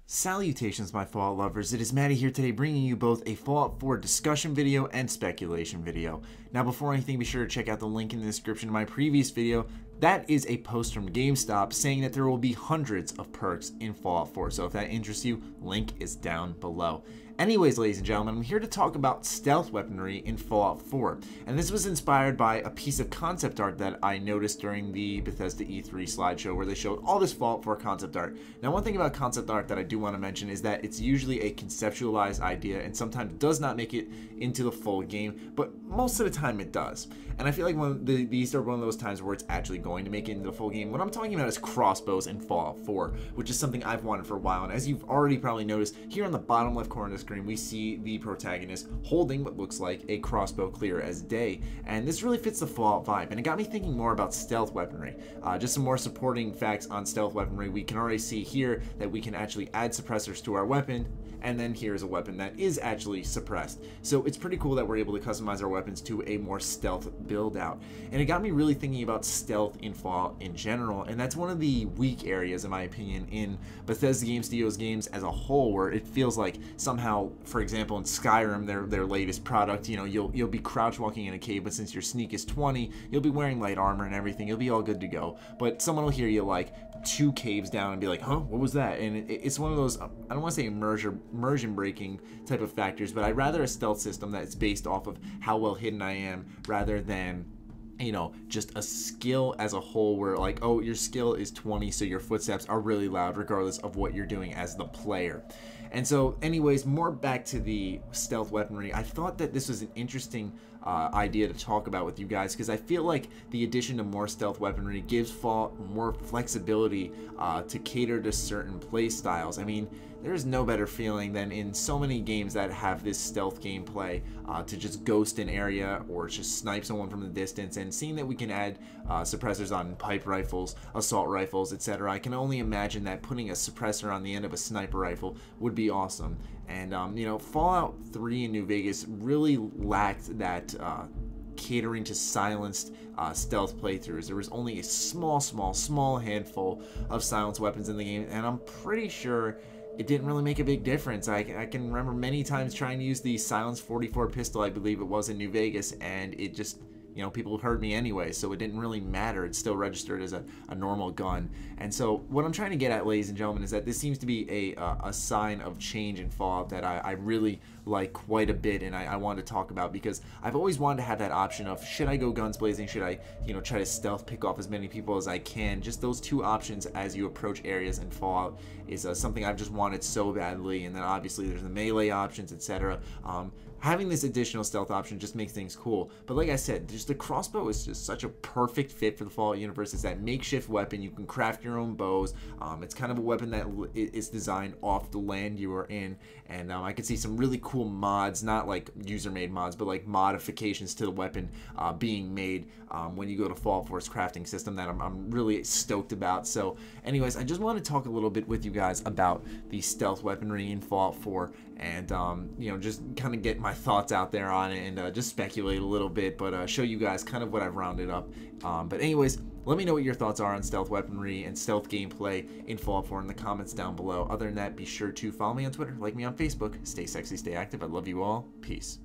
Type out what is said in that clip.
Salutations, my Fallout lovers. It is Matty here today, bringing you both a Fallout 4 discussion video and speculation video. Now, before anything, be sure to check out the link in the description of my previous video. That is a post from GameStop saying that there will be hundreds of perks in Fallout 4. So if that interests you, link is down below. Anyways, ladies and gentlemen, I'm here to talk about stealth weaponry in Fallout 4. And this was inspired by a piece of concept art that I noticed during the Bethesda E3 slideshow where they showed all this Fallout 4 concept art. Now, one thing about concept art that I do want to mention is that it's usually a conceptualized idea and sometimes does not make it into the full game, but most of the time it does. And I feel like these are one of those times where it's actually going to make it into the full game. What I'm talking about is crossbows in Fallout 4, which is something I've wanted for a while. And as you've already probably noticed, here on the bottom left corner of the screen, we see the protagonist holding what looks like a crossbow clear as day. And this really fits the Fallout vibe. And it got me thinking more about stealth weaponry. Just some more supporting facts on stealth weaponry. We can already see here that we can actually add suppressors to our weapon. And then here's a weapon that is actually suppressed. So it's pretty cool that we're able to customize our weapons to a more stealth build out. And it got me really thinking about stealth in Fallout in general. And that's one of the weak areas, in my opinion, in Bethesda Game Studios games as a whole, where it feels like somehow, for example, in Skyrim, their latest product, you know, you'll be crouch walking in a cave, but since your sneak is 20, you'll be wearing light armor and everything. You'll be all good to go. But someone will hear you like 2 caves down and be like, huh, what was that? And it's one of those, I don't want to say immersion breaking type of factors, but I'd rather a stealth system that's based off of how well hidden I am rather than, you know, just a skill as a whole where like, oh, your skill is 20, so your footsteps are really loud regardless of what you're doing as the player. And so anyways, more back to the stealth weaponry, I thought that this was an interesting idea to talk about with you guys, because I feel like the addition to more stealth weaponry gives Fallout more flexibility to cater to certain play styles. I mean, there's no better feeling than in so many games that have this stealth gameplay to just ghost an area or just snipe someone from the distance, and seeing that we can add suppressors on pipe rifles, assault rifles, etc. I can only imagine that putting a suppressor on the end of a sniper rifle would be awesome. And you know, Fallout 3 in New Vegas really lacked that catering to silenced stealth playthroughs. There was only a small handful of silenced weapons in the game, and I'm pretty sure it didn't really make a big difference. I can remember many times trying to use the silenced 44 pistol, I believe it was, in New Vegas, and it just, you know, people heard me anyway, so it didn't really matter. It still registered as a normal gun. And so what I'm trying to get at, ladies and gentlemen, is that this seems to be a sign of change in Fallout that I really like quite a bit, and I wanted to talk about, because I've always wanted to have that option of, should I go guns blazing, should I, you know, try to stealth pick off as many people as I can. Just those two options as you approach areas in Fallout is something I've just wanted so badly. And then obviously there's the melee options, etc. Having this additional stealth option just makes things cool. But like I said, just the crossbow is just such a perfect fit for the Fallout universe. It's that makeshift weapon. You can craft your own bows. It's kind of a weapon that is designed off the land you are in. And I could see some really cool mods, not like user-made mods, but like modifications to the weapon being made when you go to Fallout 4's crafting system that I'm really stoked about. So anyways, I just want to talk a little bit with you guys about the stealth weaponry in Fallout 4, and you know, just kind of get my thoughts out there on it, and just speculate a little bit, but show you guys kind of what I've rounded up. But anyways, let me know what your thoughts are on stealth weaponry and stealth gameplay in Fallout 4 in the comments down below. Other than that, be sure to follow me on Twitter, like me on Facebook. Stay sexy, stay active. I love you all. Peace.